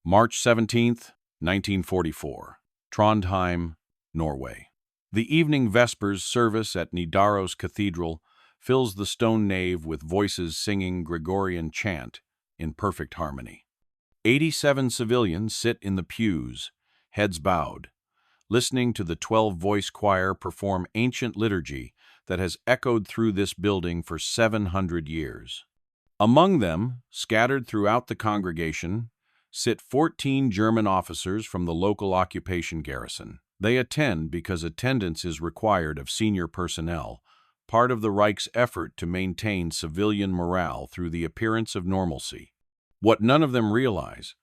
March 17th, 1944, Trondheim, Norway. The evening vespers service at Nidaros Cathedral fills the stone nave with voices singing Gregorian chant in perfect harmony. 87 civilians sit in the pews, heads bowed, listening to the 12-voice choir perform ancient liturgy that has echoed through this building for 700 years. Among them, scattered throughout the congregation, sit 14 German officers from the local occupation garrison. They attend because attendance is required of senior personnel, part of the Reich's effort to maintain civilian morale through the appearance of normalcy. What none of them realize,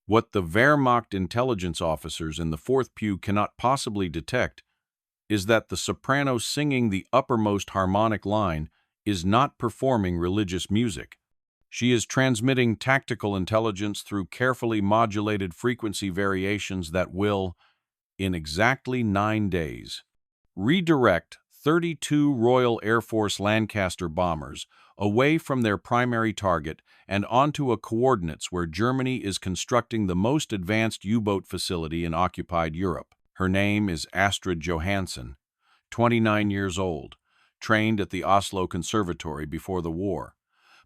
what the Wehrmacht intelligence officers in the fourth pew cannot possibly detect, is that the soprano singing the uppermost harmonic line is not performing religious music. She is transmitting tactical intelligence through carefully modulated frequency variations that will, in exactly 9 days, redirect 32 Royal Air Force Lancaster bombers away from their primary target and onto a coordinates where Germany is constructing the most advanced U-boat facility in occupied Europe. Her name is Astrid Johansen, 29 years old, trained at the Oslo Conservatory before the war,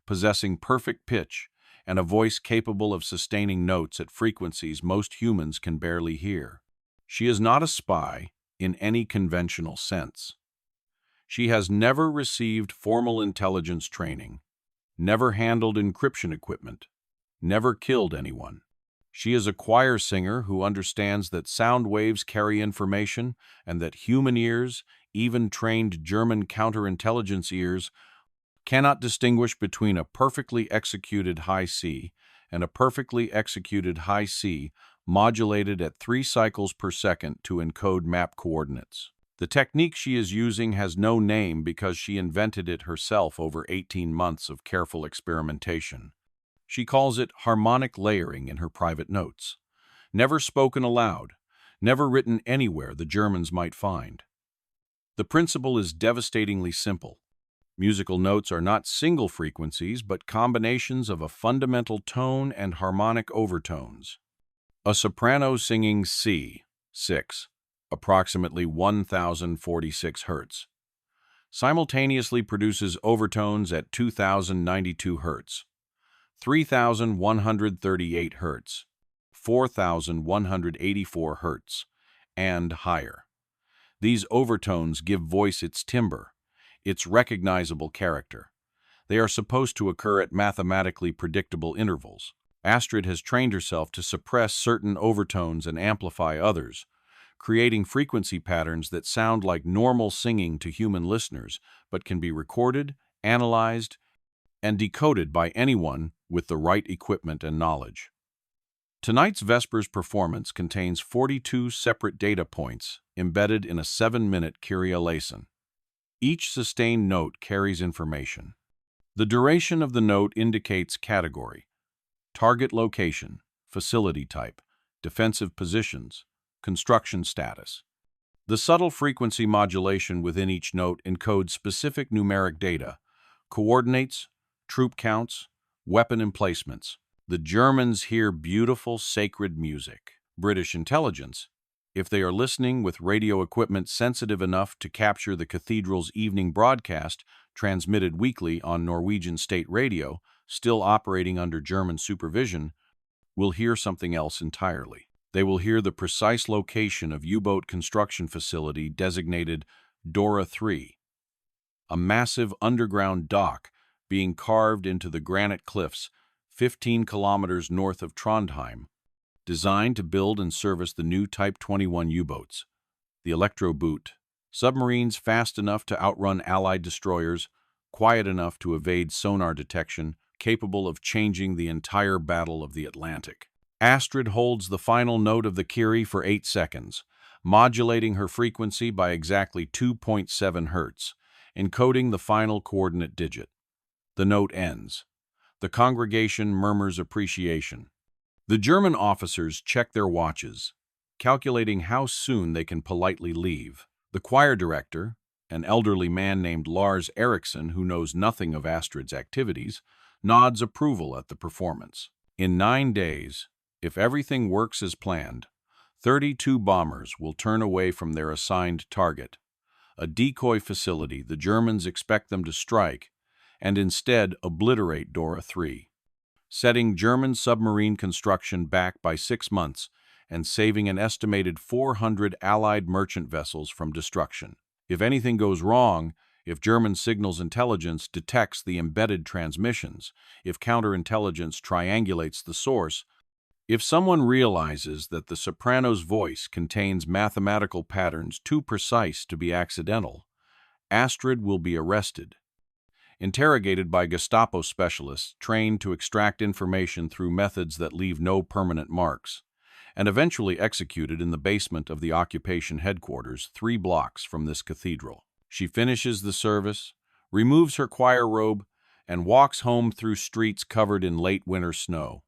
possessing perfect pitch and a voice capable of sustaining notes at frequencies most humans can barely hear. She is not a spy in any conventional sense. She has never received formal intelligence training, never handled encryption equipment, never killed anyone. She is a choir singer who understands that sound waves carry information and that human ears, even trained German counterintelligence ears, cannot distinguish between a perfectly executed high C and a perfectly executed high C modulated at 3 cycles per second to encode map coordinates. The technique she is using has no name because she invented it herself over 18 months of careful experimentation. She calls it harmonic layering in her private notes. Never spoken aloud, never written anywhere the Germans might find. The principle is devastatingly simple. Musical notes are not single frequencies, but combinations of a fundamental tone and harmonic overtones. A soprano singing C6, approximately 1046 Hz, simultaneously produces overtones at 2092 Hz, 3138 Hz, 4184 Hz, and higher. These overtones give voice its timbre, its recognizable character. They are supposed to occur at mathematically predictable intervals. Astrid has trained herself to suppress certain overtones and amplify others, creating frequency patterns that sound like normal singing to human listeners, but can be recorded, analyzed, and decoded by anyone with the right equipment and knowledge. Tonight's Vespers performance contains 42 separate data points embedded in a 7-minute Kyrie eleison. Each sustained note carries information. The duration of the note indicates category, target location, facility type, defensive positions, construction status. The subtle frequency modulation within each note encodes specific numeric data, coordinates, troop counts, weapon emplacements. The Germans hear beautiful, sacred music. British intelligence, if they are listening with radio equipment sensitive enough to capture the cathedral's evening broadcast transmitted weekly on Norwegian state radio, still operating under German supervision, will hear something else entirely. They will hear the precise location of U-boat construction facility designated Dora III, a massive underground dock being carved into the granite cliffs 15 kilometers north of Trondheim, designed to build and service the new Type 21 U-boats, the Electro-boot, submarines fast enough to outrun Allied destroyers, quiet enough to evade sonar detection, capable of changing the entire Battle of the Atlantic. Astrid holds the final note of the Kyrie for 8 seconds, modulating her frequency by exactly 2.7 Hz, encoding the final coordinate digit. The note ends. The congregation murmurs appreciation. The German officers check their watches, calculating how soon they can politely leave. The choir director, an elderly man named Lars Eriksson who knows nothing of Astrid's activities, nods approval at the performance. In 9 days, If everything works as planned, 32 bombers will turn away from their assigned target, a decoy facility the Germans expect them to strike, and instead obliterate Dora III, setting German submarine construction back by 6 months and saving an estimated 400 Allied merchant vessels from destruction. If anything goes wrong, if German signals intelligence detects the embedded transmissions, if counterintelligence triangulates the source, if someone realizes that the soprano's voice contains mathematical patterns too precise to be accidental, Astrid will be arrested, interrogated by Gestapo specialists trained to extract information through methods that leave no permanent marks, and eventually executed in the basement of the occupation headquarters 3 blocks from this cathedral. She finishes the service, removes her choir robe, and walks home through streets covered in late winter snow.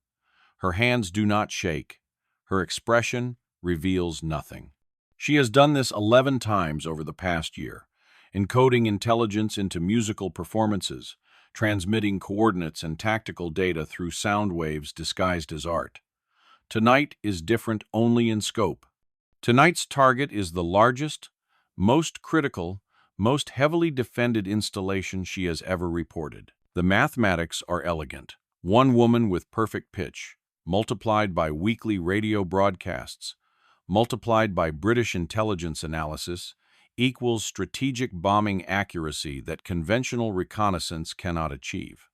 Her hands do not shake. Her expression reveals nothing. She has done this 11 times over the past year, encoding intelligence into musical performances, transmitting coordinates and tactical data through sound waves disguised as art. Tonight is different only in scope. Tonight's target is the largest, most critical, most heavily defended installation she has ever reported. The mathematics are elegant. One woman with perfect pitch, multiplied by weekly radio broadcasts, multiplied by British intelligence analysis, equals strategic bombing accuracy that conventional reconnaissance cannot achieve.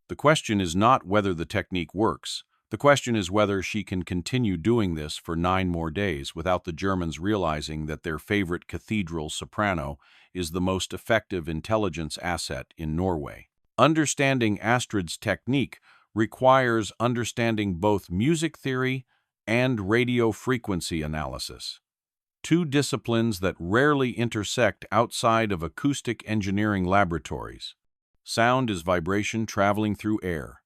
The question is not whether the technique works. The question is whether she can continue doing this for 9 more days without the Germans realizing that their favorite cathedral soprano is the most effective intelligence asset in Norway. Understanding Astrid's technique requires understanding both music theory and radio frequency analysis, 2 disciplines that rarely intersect outside of acoustic engineering laboratories. Sound is vibration traveling through air,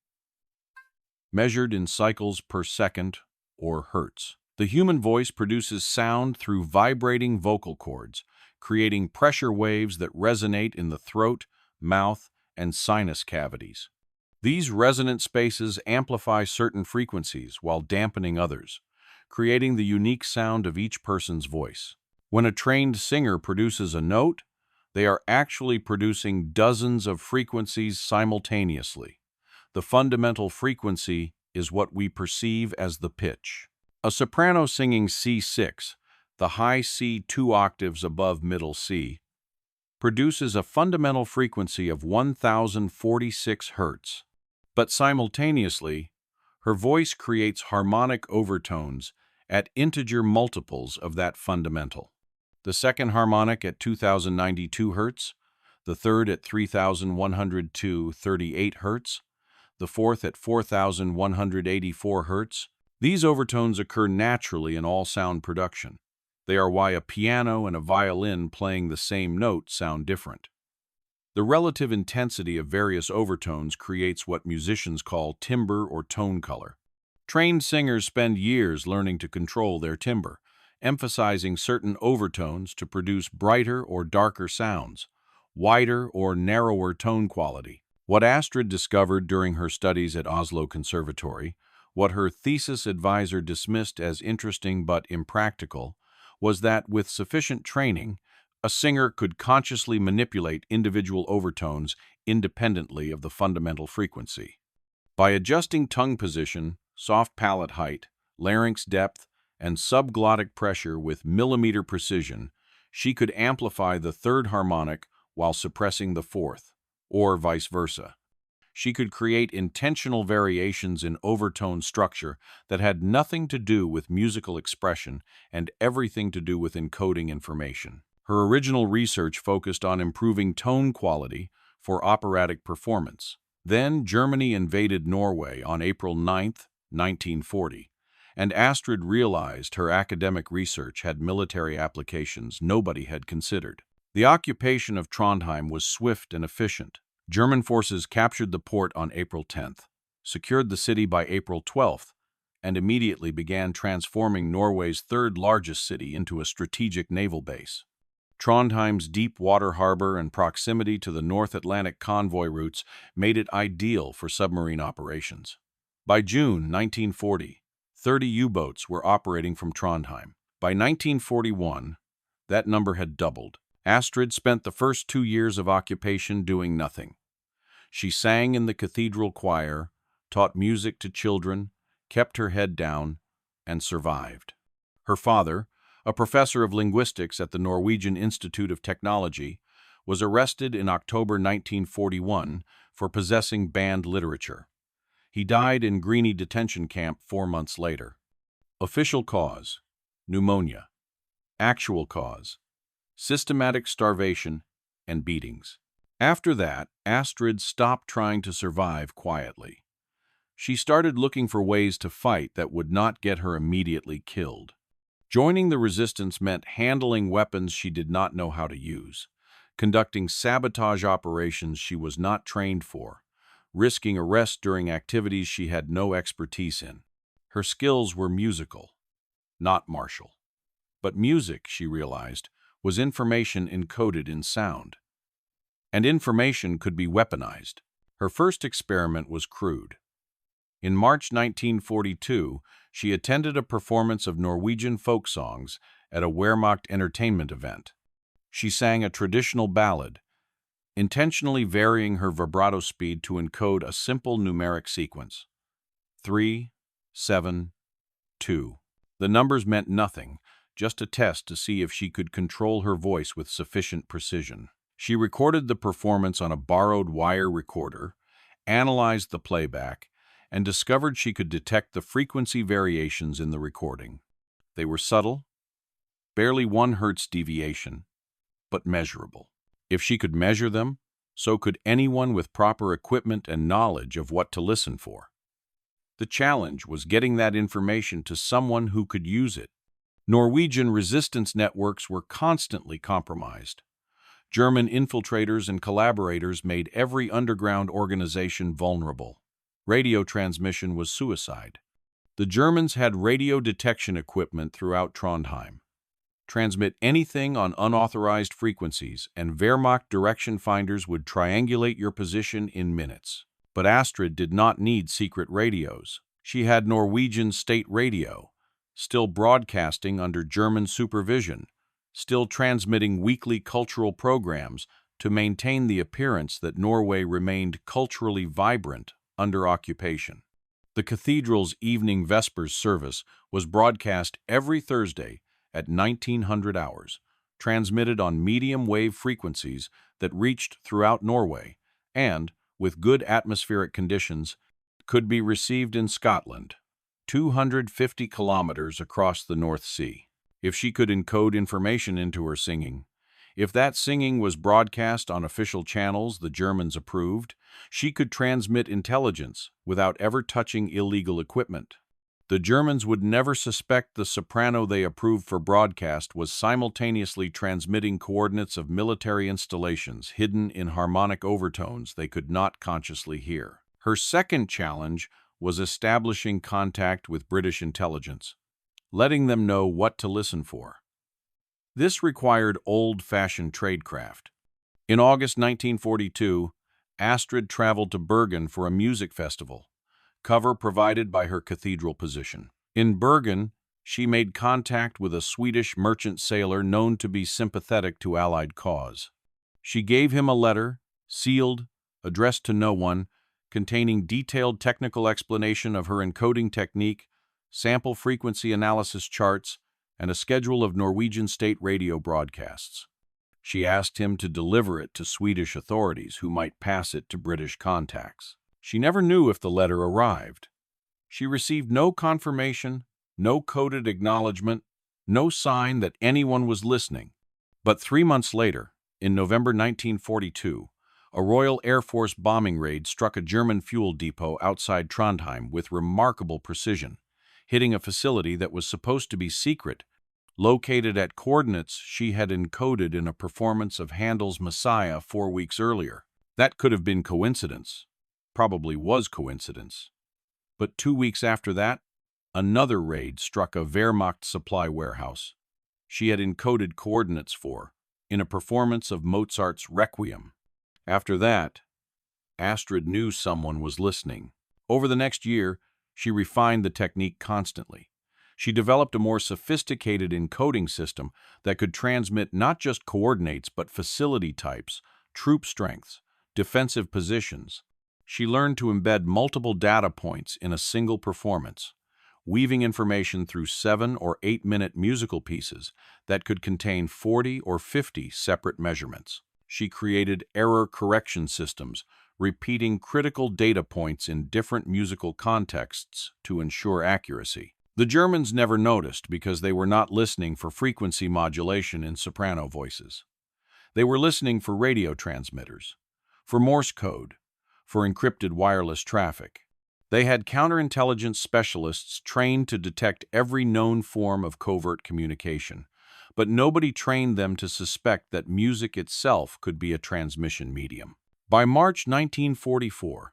measured in cycles per second or hertz. The human voice produces sound through vibrating vocal cords, creating pressure waves that resonate in the throat, mouth, and sinus cavities. These resonant spaces amplify certain frequencies while dampening others, creating the unique sound of each person's voice. When a trained singer produces a note, they are actually producing dozens of frequencies simultaneously. The fundamental frequency is what we perceive as the pitch. A soprano singing C6, the high C 2 octaves above middle C, produces a fundamental frequency of 1046 Hz. But simultaneously, her voice creates harmonic overtones at integer multiples of that fundamental. The second harmonic at 2092 Hz, the third at 3138 Hz, the fourth at 4184 Hz. These overtones occur naturally in all sound production. They are why a piano and a violin playing the same note sound different. The relative intensity of various overtones creates what musicians call timbre or tone color. Trained singers spend years learning to control their timbre, emphasizing certain overtones to produce brighter or darker sounds, wider or narrower tone quality. What Astrid discovered during her studies at Oslo Conservatory, what her thesis advisor dismissed as interesting but impractical, was that with sufficient training, a singer could consciously manipulate individual overtones independently of the fundamental frequency. By adjusting tongue position, soft palate height, larynx depth, and subglottic pressure with millimeter precision, she could amplify the third harmonic while suppressing the fourth, or vice versa. She could create intentional variations in overtone structure that had nothing to do with musical expression and everything to do with encoding information. Her original research focused on improving tone quality for operatic performance. Then Germany invaded Norway on April 9, 1940, and Astrid realized her academic research had military applications nobody had considered. The occupation of Trondheim was swift and efficient. German forces captured the port on April 10th, secured the city by April 12th, and immediately began transforming Norway's third largest city into a strategic naval base. Trondheim's deep water harbor and proximity to the North Atlantic convoy routes made it ideal for submarine operations. By June 1940, 30 U-boats were operating from Trondheim. By 1941, that number had doubled. Astrid spent the first 2 years of occupation doing nothing. She sang in the cathedral choir, taught music to children, kept her head down, and survived. Her father, a professor of linguistics at the Norwegian Institute of Technology, was arrested in October 1941 for possessing banned literature. He died in Grini detention camp 4 months later. Official cause: pneumonia. Actual cause: systematic starvation and beatings. After that, Astrid stopped trying to survive quietly. She started looking for ways to fight that would not get her immediately killed. Joining the resistance meant handling weapons she did not know how to use, conducting sabotage operations she was not trained for, risking arrest during activities she had no expertise in. Her skills were musical, not martial. But music, she realized, was information encoded in sound. And information could be weaponized. Her first experiment was crude. In March 1942, she attended a performance of Norwegian folk songs at a Wehrmacht entertainment event. She sang a traditional ballad, intentionally varying her vibrato speed to encode a simple numeric sequence: 3, 7, 2. The numbers meant nothing, just a test to see if she could control her voice with sufficient precision. She recorded the performance on a borrowed wire recorder, analyzed the playback, and discovered she could detect the frequency variations in the recording. They were subtle, barely 1 hertz deviation, but measurable. If she could measure them, so could anyone with proper equipment and knowledge of what to listen for. The challenge was getting that information to someone who could use it. Norwegian resistance networks were constantly compromised. German infiltrators and collaborators made every underground organization vulnerable. Radio transmission was suicide. The Germans had radio detection equipment throughout Trondheim. Transmit anything on unauthorized frequencies, and Wehrmacht direction finders would triangulate your position in minutes. But Astrid did not need secret radios. She had Norwegian state radio, still broadcasting under German supervision, still transmitting weekly cultural programs to maintain the appearance that Norway remained culturally vibrant under occupation. The cathedral's evening Vespers service was broadcast every Thursday at 1900 hours, transmitted on medium-wave frequencies that reached throughout Norway and, with good atmospheric conditions, could be received in Scotland, 250 kilometers across the North Sea. If she could encode information into her singing, if that singing was broadcast on official channels the Germans approved, she could transmit intelligence without ever touching illegal equipment. The Germans would never suspect the soprano they approved for broadcast was simultaneously transmitting coordinates of military installations hidden in harmonic overtones they could not consciously hear. Her second challenge was establishing contact with British intelligence, letting them know what to listen for. This required old-fashioned tradecraft. In August 1942, Astrid traveled to Bergen for a music festival, cover provided by her cathedral position. In Bergen, she made contact with a Swedish merchant sailor known to be sympathetic to Allied cause. She gave him a letter, sealed, addressed to no one, containing detailed technical explanation of her encoding technique, sample frequency analysis charts, and a schedule of Norwegian state radio broadcasts. She asked him to deliver it to Swedish authorities who might pass it to British contacts. She never knew if the letter arrived. She received no confirmation, no coded acknowledgement, no sign that anyone was listening. But 3 months later, in November 1942, a Royal Air Force bombing raid struck a German fuel depot outside Trondheim with remarkable precision, hitting a facility that was supposed to be secret, located at coordinates she had encoded in a performance of Handel's Messiah 4 weeks earlier. That could have been coincidence. Probably was coincidence. But 2 weeks after that, another raid struck a Wehrmacht supply warehouse she had encoded coordinates for, in a performance of Mozart's Requiem. After that, Astrid knew someone was listening. Over the next year, She refined the technique constantly. She developed a more sophisticated encoding system that could transmit not just coordinates but facility types, troop strengths, defensive positions. She learned to embed multiple data points in a single performance, weaving information through 7 or 8-minute musical pieces that could contain 40 or 50 separate measurements. She created error correction systems, repeating critical data points in different musical contexts to ensure accuracy. The Germans never noticed because they were not listening for frequency modulation in soprano voices. They were listening for radio transmitters, for Morse code, for encrypted wireless traffic. They had counterintelligence specialists trained to detect every known form of covert communication, but nobody trained them to suspect that music itself could be a transmission medium. By March 1944,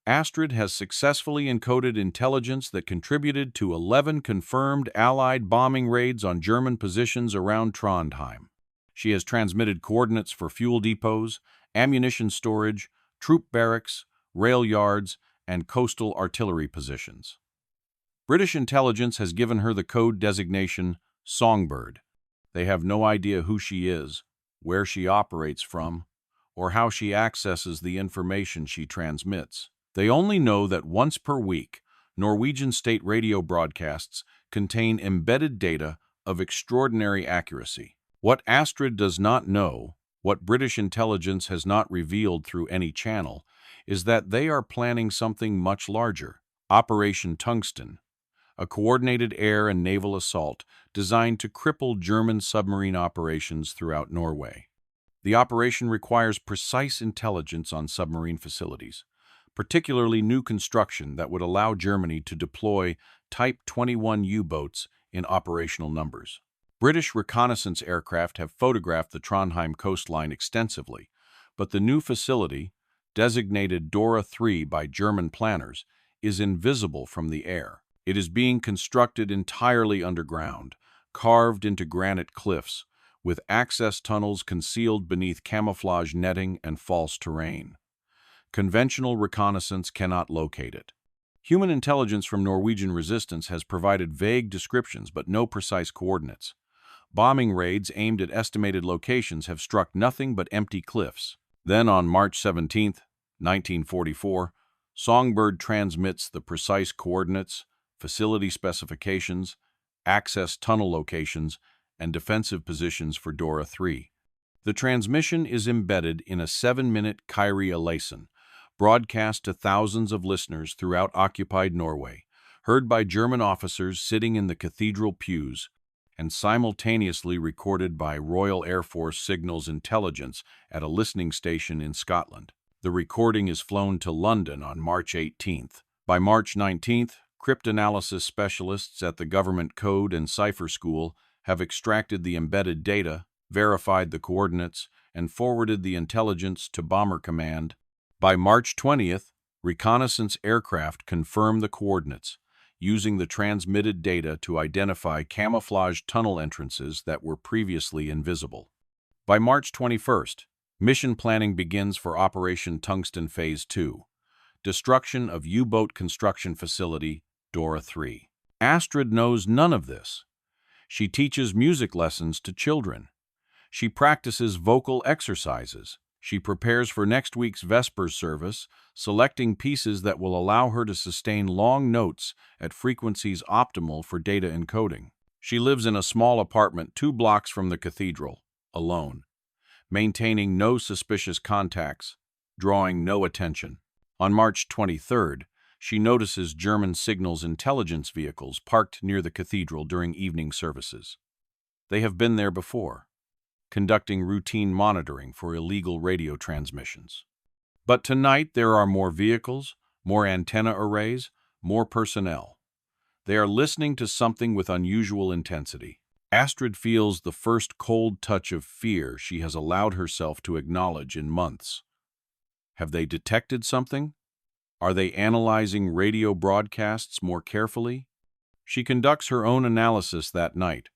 Astrid has successfully encoded intelligence that contributed to 11 confirmed Allied bombing raids on German positions around Trondheim. She has transmitted coordinates for fuel depots, ammunition storage, troop barracks, rail yards, and coastal artillery positions. British intelligence has given her the code designation Songbird. They have no idea who she is, where she operates from, or how she accesses the information she transmits. They only know that once per week, Norwegian state radio broadcasts contain embedded data of extraordinary accuracy. What Astrid does not know, what British intelligence has not revealed through any channel, is that they are planning something much larger, Operation Tungsten, a coordinated air and naval assault designed to cripple German submarine operations throughout Norway. The operation requires precise intelligence on submarine facilities, particularly new construction that would allow Germany to deploy Type 21 U-boats in operational numbers. British reconnaissance aircraft have photographed the Trondheim coastline extensively, but the new facility, designated Dora III by German planners, is invisible from the air. It is being constructed entirely underground, carved into granite cliffs, with access tunnels concealed beneath camouflage netting and false terrain. Conventional reconnaissance cannot locate it. Human intelligence from Norwegian resistance has provided vague descriptions but no precise coordinates. Bombing raids aimed at estimated locations have struck nothing but empty cliffs. Then on March 17, 1944, Songbird transmits the precise coordinates, facility specifications, access tunnel locations, and defensive positions for Dora III. The transmission is embedded in a 7-minute Kyrie lesson, broadcast to thousands of listeners throughout occupied Norway, heard by German officers sitting in the cathedral pews, and simultaneously recorded by Royal Air Force Signals Intelligence at a listening station in Scotland. The recording is flown to London on March 18th. By March 19th, cryptanalysis specialists at the Government Code and Cipher School have extracted the embedded data, verified the coordinates, and forwarded the intelligence to Bomber Command. By March 20th, reconnaissance aircraft confirm the coordinates, using the transmitted data to identify camouflaged tunnel entrances that were previously invisible. By March 21st, mission planning begins for Operation Tungsten Phase 2, destruction of U-boat construction facility Dora III. Astrid knows none of this. She teaches music lessons to children. She practices vocal exercises. She prepares for next week's Vespers service, selecting pieces that will allow her to sustain long notes at frequencies optimal for data encoding. She lives in a small apartment 2 blocks from the cathedral, alone, maintaining no suspicious contacts, drawing no attention. On March 23rd, she notices German signals intelligence vehicles parked near the cathedral during evening services. They have been there before, conducting routine monitoring for illegal radio transmissions. But tonight there are more vehicles, more antenna arrays, more personnel. They are listening to something with unusual intensity. Astrid feels the first cold touch of fear she has allowed herself to acknowledge in months. Have they detected something? Are they analyzing radio broadcasts more carefully? She conducts her own analysis that night,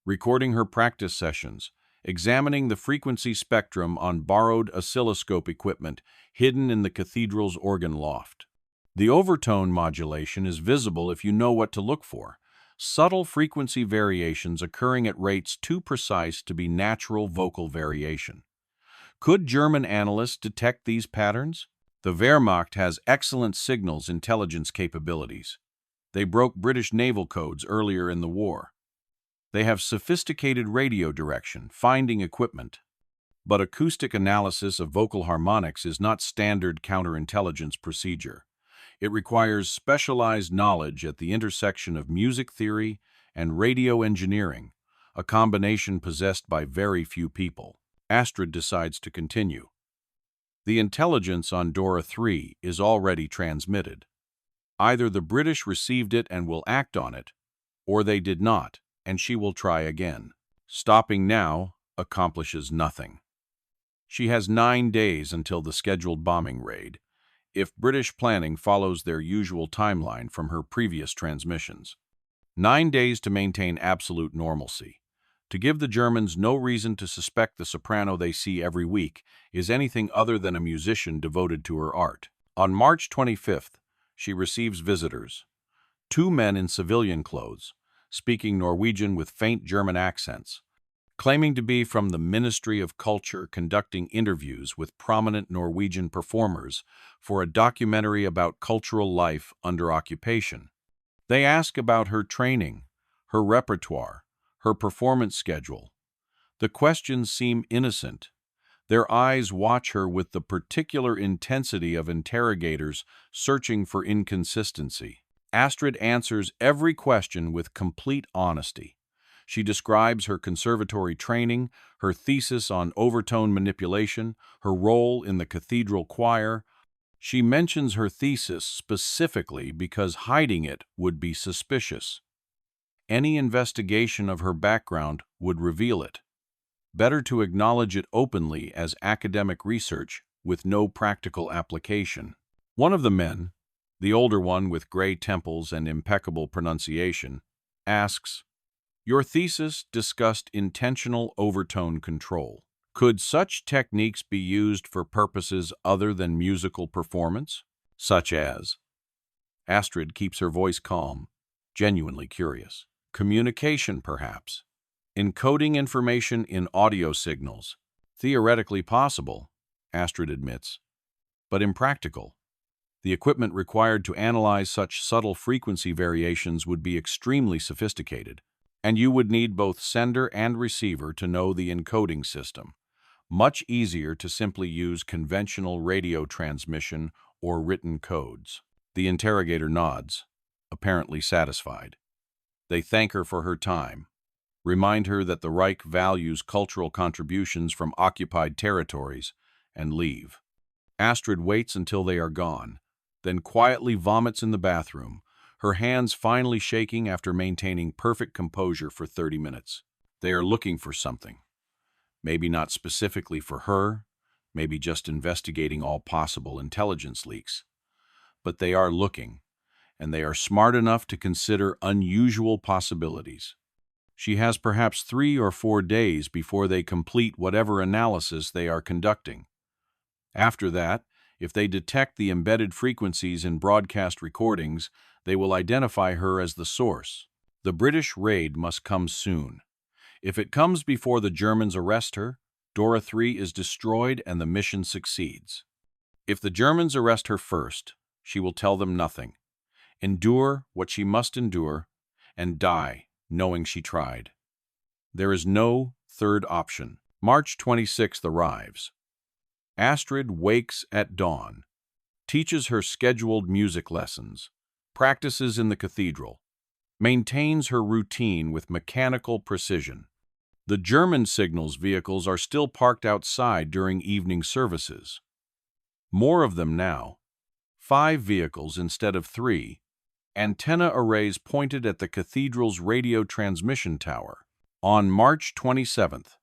recording her practice sessions, examining the frequency spectrum on borrowed oscilloscope equipment hidden in the cathedral's organ loft. The overtone modulation is visible if you know what to look for. Subtle frequency variations occurring at rates too precise to be natural vocal variation. Could German analysts detect these patterns? The Wehrmacht has excellent signals intelligence capabilities. They broke British naval codes earlier in the war. They have sophisticated radio direction, finding equipment. But acoustic analysis of vocal harmonics is not standard counterintelligence procedure. It requires specialized knowledge at the intersection of music theory and radio engineering, a combination possessed by very few people. Astrid decides to continue. The intelligence on Dora III is already transmitted. Either the British received it and will act on it, or they did not, and she will try again. Stopping now accomplishes nothing. She has 9 days until the scheduled bombing raid, if British planning follows their usual timeline from her previous transmissions. 9 days to maintain absolute normalcy. To give the Germans no reason to suspect the soprano they see every week is anything other than a musician devoted to her art. On March 25th, she receives visitors. 2 men in civilian clothes, speaking Norwegian with faint German accents, claiming to be from the Ministry of Culture, conducting interviews with prominent Norwegian performers for a documentary about cultural life under occupation. They ask about her training, her repertoire, her performance schedule. The questions seem innocent. Their eyes watch her with the particular intensity of interrogators searching for inconsistency. Astrid answers every question with complete honesty. She describes her conservatory training, her thesis on overtone manipulation, her role in the cathedral choir. She mentions her thesis specifically because hiding it would be suspicious. Any investigation of her background would reveal it. Better to acknowledge it openly as academic research with no practical application. One of the men, the older one with gray temples and impeccable pronunciation, asks, "Your thesis discussed intentional overtone control. Could such techniques be used for purposes other than musical performance? Such as?" Astrid keeps her voice calm, genuinely curious. Communication, perhaps. Encoding information in audio signals. Theoretically possible, Astrid admits, but impractical. The equipment required to analyze such subtle frequency variations would be extremely sophisticated, and you would need both sender and receiver to know the encoding system. Much easier to simply use conventional radio transmission or written codes. The interrogator nods, apparently satisfied. They thank her for her time, remind her that the Reich values cultural contributions from occupied territories, and leave. Astrid waits until they are gone, then quietly vomits in the bathroom, her hands finally shaking after maintaining perfect composure for 30 minutes. They are looking for something. Maybe not specifically for her, maybe just investigating all possible intelligence leaks. But they are looking, and they are smart enough to consider unusual possibilities. She has perhaps 3 or 4 days before they complete whatever analysis they are conducting. After that, if they detect the embedded frequencies in broadcast recordings, they will identify her as the source. The British raid must come soon. If it comes before the Germans arrest her, Dora III is destroyed and the mission succeeds. If the Germans arrest her first, she will tell them nothing. Endure what she must endure, and die knowing she tried. There is no third option. March 26th arrives. Astrid wakes at dawn, teaches her scheduled music lessons, practices in the cathedral, maintains her routine with mechanical precision. The German signals vehicles are still parked outside during evening services. More of them now, 5 vehicles instead of 3, antenna arrays pointed at the cathedral's radio transmission tower. On March 27th,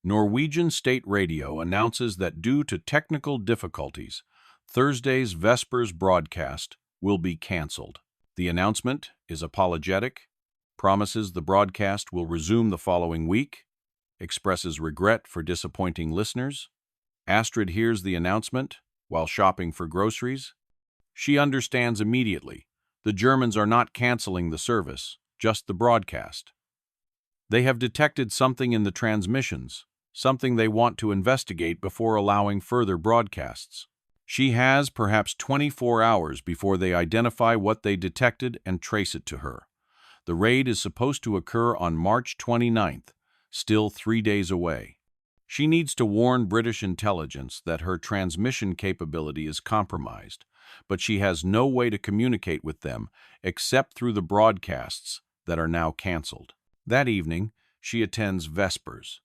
Norwegian State Radio announces that due to technical difficulties, Thursday's Vespers broadcast will be canceled. The announcement is apologetic, promises the broadcast will resume the following week, expresses regret for disappointing listeners. Astrid hears the announcement while shopping for groceries. She understands immediately. The Germans are not canceling the service, just the broadcast. They have detected something in the transmissions, something they want to investigate before allowing further broadcasts. She has perhaps 24 hours before they identify what they detected and trace it to her. The raid is supposed to occur on March 29th, still 3 days away. She needs to warn British intelligence that her transmission capability is compromised, but she has no way to communicate with them except through the broadcasts that are now canceled. That evening, she attends Vespers.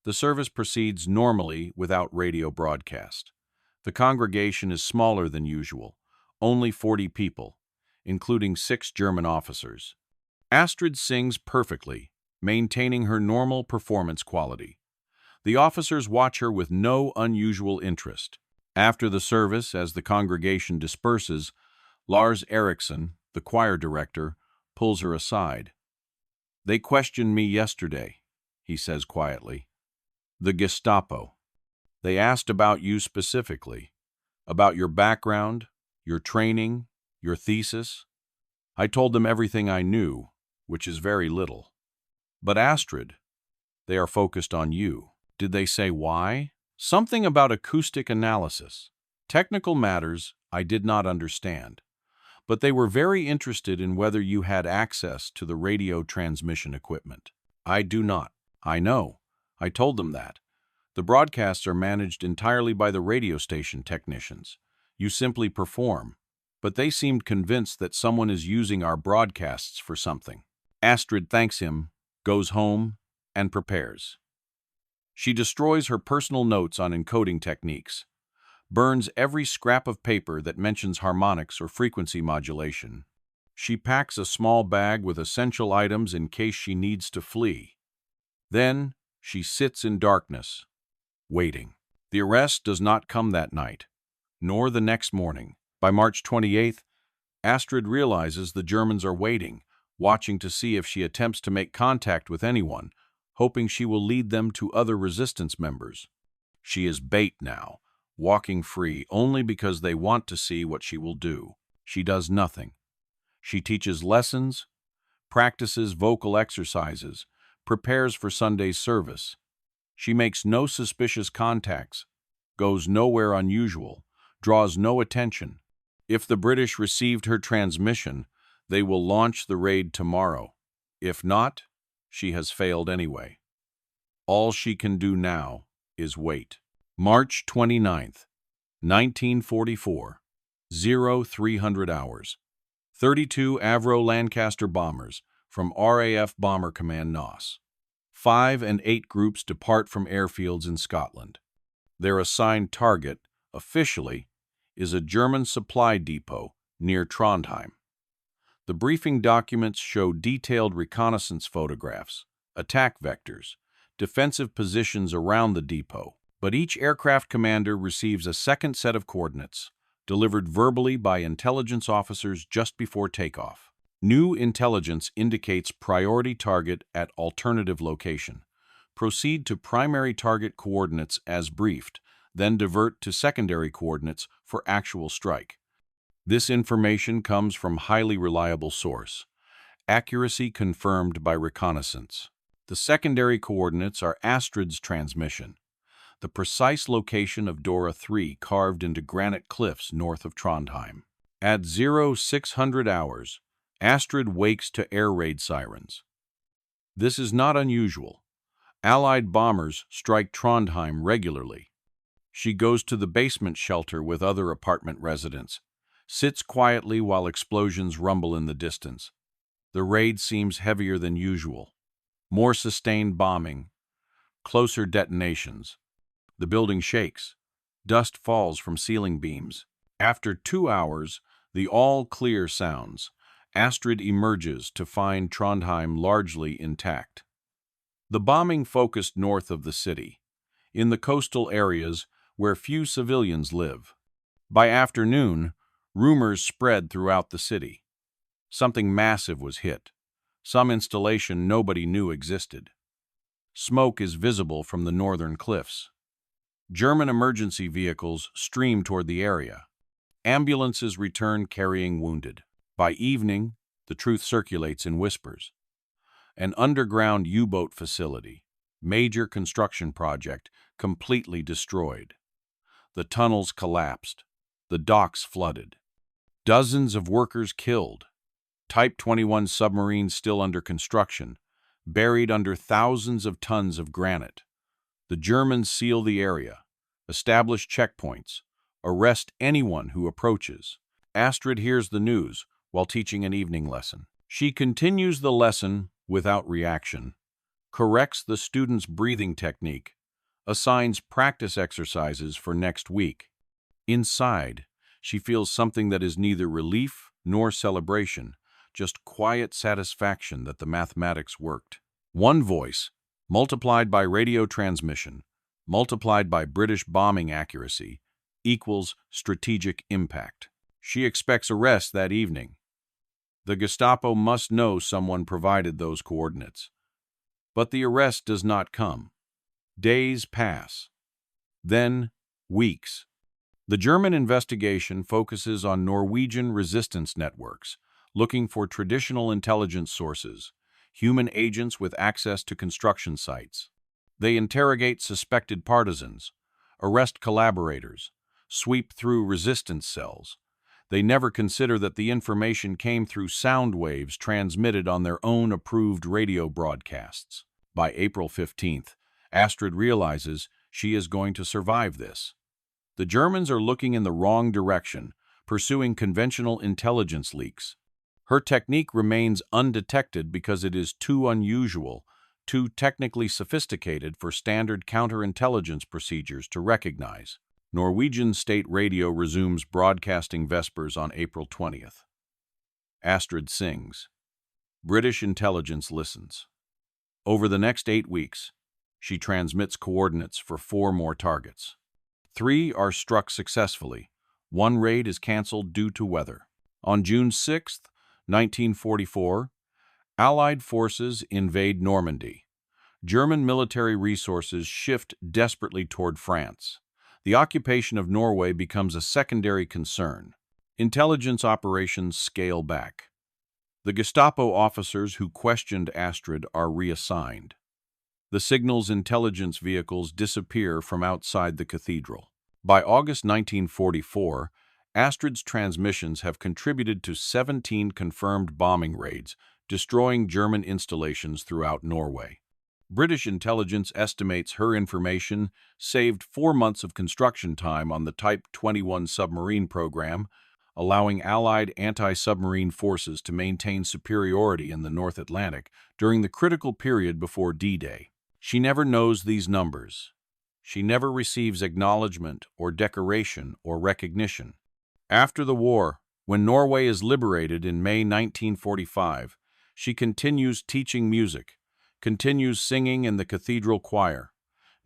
The service proceeds normally without radio broadcast. The congregation is smaller than usual, only 40 people, including 6 German officers. Astrid sings perfectly, maintaining her normal performance quality. The officers watch her with no unusual interest. After the service, as the congregation disperses, Lars Eriksson, the choir director, pulls her aside. "They questioned me yesterday," he says quietly. "The Gestapo. They asked about you specifically, about your background, your training, your thesis. I told them everything I knew, which is very little. But Astrid, they are focused on you." Did they say why? Something about acoustic analysis. Technical matters I did not understand. But they were very interested in whether you had access to the radio transmission equipment. I do not. I know. I told them that. The broadcasts are managed entirely by the radio station technicians. You simply perform. But they seemed convinced that someone is using our broadcasts for something. Astrid thanks him, goes home, and prepares. She destroys her personal notes on encoding techniques, burns every scrap of paper that mentions harmonics or frequency modulation. She packs a small bag with essential items in case she needs to flee. Then she sits in darkness, waiting. The arrest does not come that night, nor the next morning. By March 28th, Astrid realizes the Germans are waiting, watching to see if she attempts to make contact with anyone, hoping she will lead them to other resistance members. She is bait now, walking free only because they want to see what she will do. She does nothing. She teaches lessons, practices vocal exercises, prepares for Sunday's service. She makes no suspicious contacts, goes nowhere unusual, draws no attention. If the British received her transmission, they will launch the raid tomorrow. If not, she has failed anyway. All she can do now is wait. March 29th, 1944, 0300 hours. 32 Avro Lancaster bombers from RAF Bomber Command NOS. 5 and 8 groups depart from airfields in Scotland. Their assigned target, officially, is a German supply depot near Trondheim. The briefing documents show detailed reconnaissance photographs, attack vectors, defensive positions around the depot, but each aircraft commander receives a second set of coordinates, delivered verbally by intelligence officers just before takeoff. New intelligence indicates priority target at alternative location. Proceed to primary target coordinates as briefed, then divert to secondary coordinates for actual strike. This information comes from highly reliable source. Accuracy confirmed by reconnaissance. The secondary coordinates are Astrid's transmission, the precise location of Dora III carved into granite cliffs north of Trondheim. At 0600 hours, Astrid wakes to air raid sirens. This is not unusual. Allied bombers strike Trondheim regularly. She goes to the basement shelter with other apartment residents, sits quietly while explosions rumble in the distance. The raid seems heavier than usual. More sustained bombing, closer detonations. The building shakes. Dust falls from ceiling beams. After 2 hours, the all-clear sounds. Astrid emerges to find Trondheim largely intact. The bombing focused north of the city, in the coastal areas where few civilians live. By afternoon, rumors spread throughout the city. Something massive was hit. Some installation nobody knew existed. Smoke is visible from the northern cliffs. German emergency vehicles stream toward the area. Ambulances return carrying wounded. By evening, the truth circulates in whispers. An underground U-boat facility, major construction project, completely destroyed. The tunnels collapsed. The docks flooded. Dozens of workers killed. Type 21 submarines still under construction, buried under thousands of tons of granite. The Germans seal the area, establish checkpoints, arrest anyone who approaches. Astrid hears the news while teaching an evening lesson. She continues the lesson without reaction, corrects the students' breathing technique, assigns practice exercises for next week. Inside, she feels something that is neither relief nor celebration, just quiet satisfaction that the mathematics worked. One voice, multiplied by radio transmission, multiplied by British bombing accuracy, equals strategic impact. She expects arrest that evening. The Gestapo must know someone provided those coordinates. But the arrest does not come. Days pass. Then, weeks. The German investigation focuses on Norwegian resistance networks, looking for traditional intelligence sources, human agents with access to construction sites. They interrogate suspected partisans, arrest collaborators, sweep through resistance cells. They never consider that the information came through sound waves transmitted on their own approved radio broadcasts. By April 15th, Astrid realizes she is going to survive this. The Germans are looking in the wrong direction, pursuing conventional intelligence leaks. Her technique remains undetected because it is too unusual, too technically sophisticated for standard counterintelligence procedures to recognize. Norwegian state radio resumes broadcasting Vespers on April 20th. Astrid sings. British intelligence listens. Over the next 8 weeks, she transmits coordinates for 4 more targets. 3 are struck successfully. 1 raid is cancelled due to weather. On June 6, 1944, Allied forces invade Normandy. German military resources shift desperately toward France. The occupation of Norway becomes a secondary concern. Intelligence operations scale back. The Gestapo officers who questioned Astrid are reassigned. The signal's intelligence vehicles disappear from outside the cathedral. By August 1944, Astrid's transmissions have contributed to 17 confirmed bombing raids, destroying German installations throughout Norway. British intelligence estimates her information saved 4 months of construction time on the Type 21 submarine program, allowing Allied anti-submarine forces to maintain superiority in the North Atlantic during the critical period before D-Day. She never knows these numbers. She never receives acknowledgement or decoration or recognition. After the war, when Norway is liberated in May 1945, she continues teaching music, continues singing in the cathedral choir,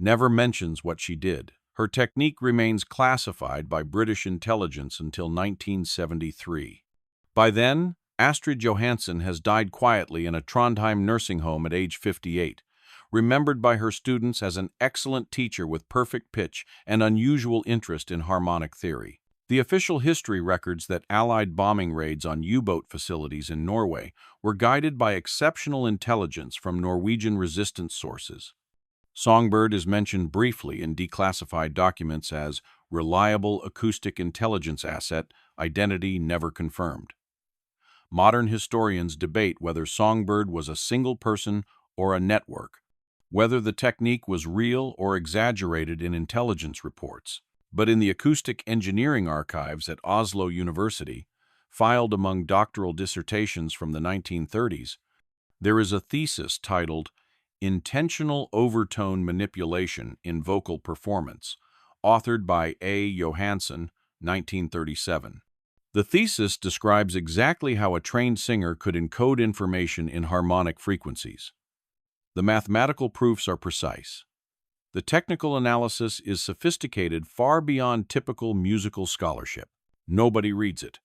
never mentions what she did. Her technique remains classified by British intelligence until 1973. By then, Astrid Johansen has died quietly in a Trondheim nursing home at age 58, remembered by her students as an excellent teacher with perfect pitch and unusual interest in harmonic theory. The official history records that Allied bombing raids on U-boat facilities in Norway were guided by exceptional intelligence from Norwegian resistance sources. Songbird is mentioned briefly in declassified documents as reliable acoustic intelligence asset, identity never confirmed. Modern historians debate whether Songbird was a single person or a network, whether the technique was real or exaggerated in intelligence reports. But in the acoustic engineering archives at Oslo University, filed among doctoral dissertations from the 1930s, there is a thesis titled Intentional Overtone Manipulation in Vocal Performance, authored by A. Johansen, 1937. The thesis describes exactly how a trained singer could encode information in harmonic frequencies. The mathematical proofs are precise. The technical analysis is sophisticated far beyond typical musical scholarship. Nobody reads it.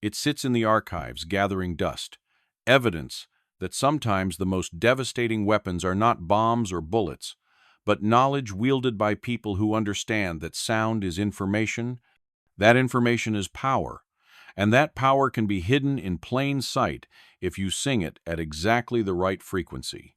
It sits in the archives, gathering dust, evidence that sometimes the most devastating weapons are not bombs or bullets, but knowledge wielded by people who understand that sound is information, That information is power, and that power can be hidden in plain sight if you sing it at exactly the right frequency.